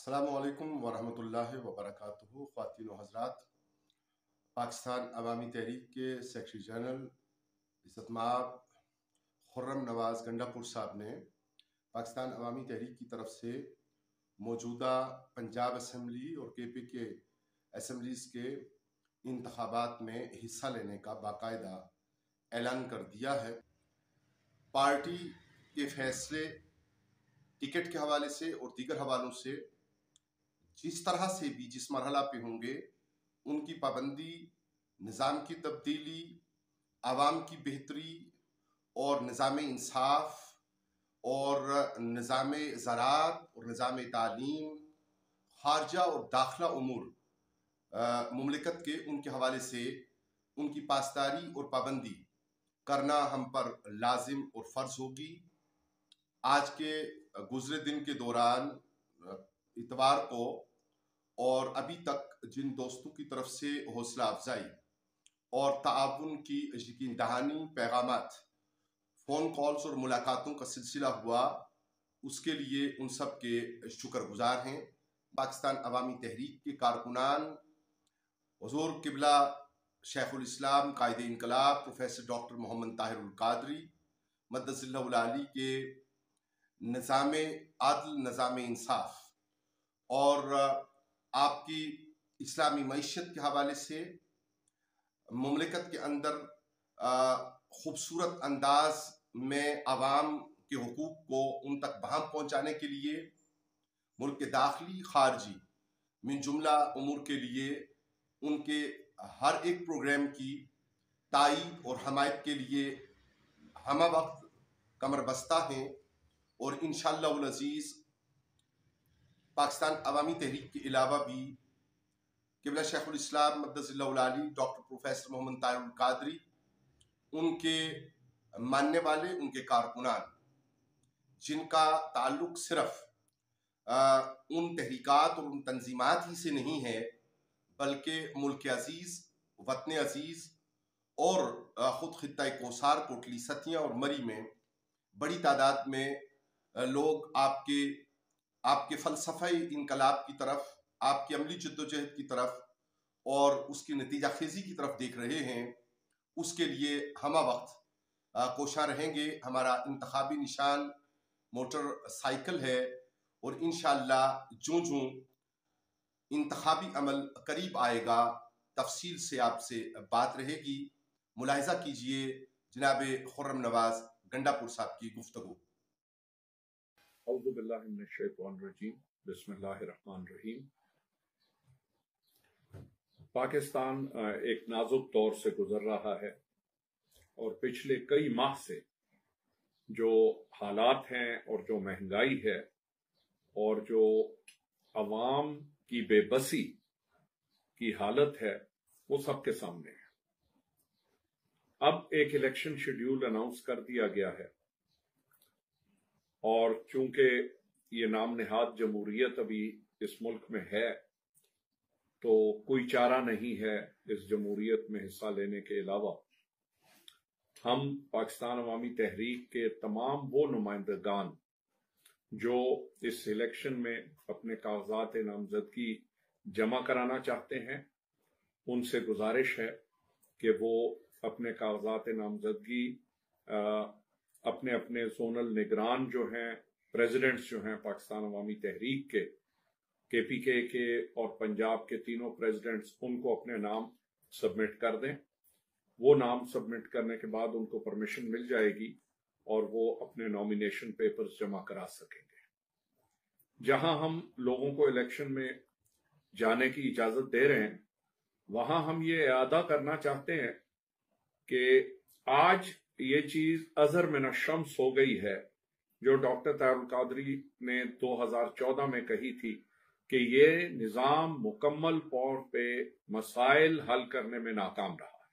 السلام علیکم ورحمۃ اللہ وبرکاتہ۔ خواتین و حضرات، پاکستان عوامی تحریک کے سیکرٹری جنرل عزت مآب خرم نواز گنڈا پور صاحب نے پاکستان عوامی تحریک کی طرف سے موجودہ پنجاب اسمبلی اور کے پی کے اسمبلیز کے انتخابات میں حصہ لینے کا باقاعدہ اعلان کر دیا ہے۔ پارٹی کے فیصلے ٹکٹ کے حوالے سے اور دیگر حوالوں سے جس طرح سے بھی جس مرحلہ پہ ہوں گے ان کی پابندی، نظام کی تبدیلی، عوام کی بہتری اور نظام انصاف اور نظام زراعت اور نظام تعلیم، خارجہ اور داخلہ امور مملکت کے ان کے حوالے سے ان کی پاسداری اور پابندی کرنا ہم پر لازم اور فرض ہوگی۔ آج کے گزرے دن کے دوران اتوار کو اور ابھی تک جن دوستوں کی طرف سے حوصلہ افزائی اور تعاون کی یقین دہانی پیغامات، فون کالز اور ملاقاتوں کا سلسلہ ہوا، اس کے لیے ان سب کے شکر گزار ہیں۔ پاکستان عوامی تحریک کے کارکنان، حضور قبلہ شیخ الاسلام قائد انقلاب پروفیسر ڈاکٹر محمد طاہر القادری مدث اللہ العالی کے نظام عدل، نظام انصاف اور آپ کی اسلامی معیشت کے حوالے سے مملکت کے اندر خوبصورت انداز میں عوام کے حقوق کو ان تک بہم پہنچانے کے لیے ملک کے داخلی خارجی من جملہ امور کے لیے ان کے ہر ایک پروگرام کی تائید اور حمایت کے لیے ہمہ وقت کمر بستہ ہیں، اور انشاءاللہ العزیز پاکستان عوامی تحریک کے علاوہ بھی قبلہ شیخ الاسلام مدث اللہ العالی ڈاکٹر پروفیسر محمد طاہر القادری، ان کے ماننے والے، ان کے کارکنان جن کا تعلق صرف ان تحریکات اور ان تنظیمات ہی سے نہیں ہے بلکہ ملک عزیز، وطن عزیز اور خود خطہ کوثار، کوٹلی ستیاں اور مری میں بڑی تعداد میں لوگ آپ کے فلسفہ انقلاب کی طرف، آپ کی عملی جدوجہد کی طرف اور اس کی نتیجہ خیزی کی طرف دیکھ رہے ہیں، اس کے لیے ہمہ وقت کوشاں رہیں گے۔ ہمارا انتخابی نشان موٹر سائیکل ہے، اور انشاءاللہ جوں انتخابی عمل قریب آئے گا تفصیل سے آپ سے بات رہے گی۔ ملاحظہ کیجئے جناب خرم نواز گنڈا پور صاحب کی گفتگو۔ اعوذ باللہ من الشیطان الرجیم، بسم اللہ الرحمن الرحیم۔ پاکستان ایک نازک دور سے گزر رہا ہے، اور پچھلے کئی ماہ سے جو حالات ہیں اور جو مہنگائی ہے اور جو عوام کی بے بسی کی حالت ہے وہ سب کے سامنے ہے۔ اب ایک الیکشن شیڈیول اناؤنس کر دیا گیا ہے، اور چونکہ یہ نام نہاد جمہوریت ابھی اس ملک میں ہے تو کوئی چارہ نہیں ہے اس جمہوریت میں حصہ لینے کے علاوہ ہم پاکستان عوامی تحریک کے تمام وہ نمائندگان جو اس الیکشن میں اپنے کاغذات نامزدگی جمع کرانا چاہتے ہیں، ان سے گزارش ہے کہ وہ اپنے کاغذات نامزدگی اپنے اپنے زونل نگران جو ہیں، پریزیڈنٹس جو ہیں پاکستان عوامی تحریک کے پی کے اور پنجاب کے تینوں پریزیڈنٹس، ان کو اپنے نام سبمٹ کر دیں۔ وہ نام سبمٹ کرنے کے بعد ان کو پرمیشن مل جائے گی اور وہ اپنے نامینیشن پیپرز جمع کرا سکیں گے۔ جہاں ہم لوگوں کو الیکشن میں جانے کی اجازت دے رہے ہیں، وہاں ہم یہ اعادہ کرنا چاہتے ہیں کہ آج یہ چیز ازہر من الشمس ہو گئی ہے جو ڈاکٹر طاہر القادری نے 2014 میں کہی تھی کہ یہ نظام مکمل طور پہ مسائل حل کرنے میں ناکام رہا ہے۔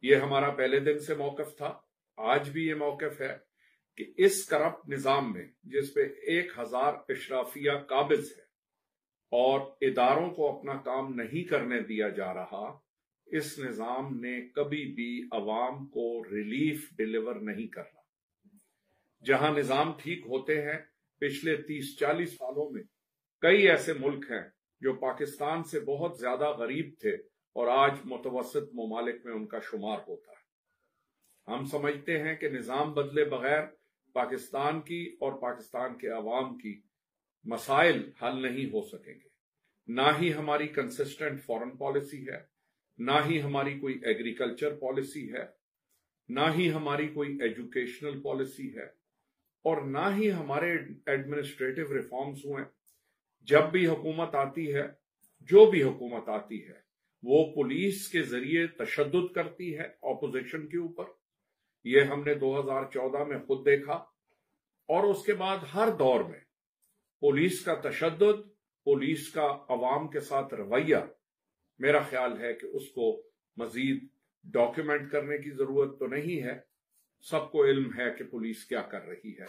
یہ ہمارا پہلے دن سے موقف تھا، آج بھی یہ موقف ہے کہ اس کرپٹ نظام میں جس پہ 1000 اشرافیہ قابض ہے اور اداروں کو اپنا کام نہیں کرنے دیا جا رہا، اس نظام نے کبھی بھی عوام کو ریلیف ڈیلیور نہیں کرنا۔ جہاں نظام ٹھیک ہوتے ہیں، پچھلے 30-40 سالوں میں کئی ایسے ملک ہیں جو پاکستان سے بہت زیادہ غریب تھے اور آج متوسط ممالک میں ان کا شمار ہوتا ہے۔ ہم سمجھتے ہیں کہ نظام بدلے بغیر پاکستان کی اور پاکستان کے عوام کی مسائل حل نہیں ہو سکیں گے۔ نہ ہی ہماری کنسسٹنٹ فارن پالیسی ہے، نہ ہی ہماری کوئی ایگریکلچر پالیسی ہے، نہ ہی ہماری کوئی ایجوکیشنل پالیسی ہے، اور نہ ہی ہمارے ایڈمنسٹریٹو ریفارمز ہوئے۔ جب بھی حکومت آتی ہے، جو بھی حکومت آتی ہے، وہ پولیس کے ذریعے تشدد کرتی ہے اپوزیشن کے اوپر۔ یہ ہم نے 2014 میں خود دیکھا، اور اس کے بعد ہر دور میں پولیس کا تشدد، پولیس کا عوام کے ساتھ رویہ، میرا خیال ہے کہ اس کو مزید ڈاکیومنٹ کرنے کی ضرورت تو نہیں ہے۔ سب کو علم ہے کہ پولیس کیا کر رہی ہے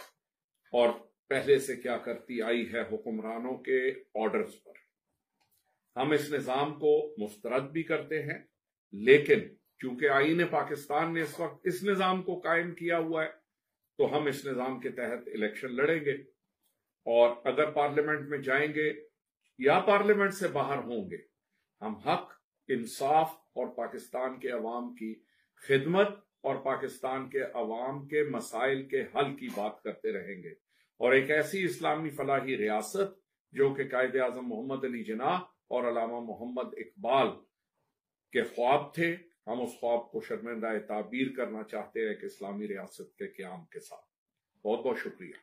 اور پہلے سے کیا کرتی آئی ہے حکمرانوں کے آرڈرز پر۔ ہم اس نظام کو مسترد بھی کرتے ہیں، لیکن چونکہ آئین پاکستان نے اس وقت اس نظام کو قائم کیا ہوا ہے، تو ہم اس نظام کے تحت الیکشن لڑیں گے، اور اگر پارلیمنٹ میں جائیں گے یا پارلیمنٹ سے باہر ہوں گے، ہم حق، انصاف اور پاکستان کے عوام کی خدمت اور پاکستان کے عوام کے مسائل کے حل کی بات کرتے رہیں گے، اور ایک ایسی اسلامی فلاحی ریاست جو کہ قائد اعظم محمد علی جناح اور علامہ محمد اقبال کے خواب تھے، ہم اس خواب کو شرمندہ تعبیر کرنا چاہتے ہیں کہ اسلامی ریاست کے قیام کے ساتھ۔ بہت بہت شکریہ۔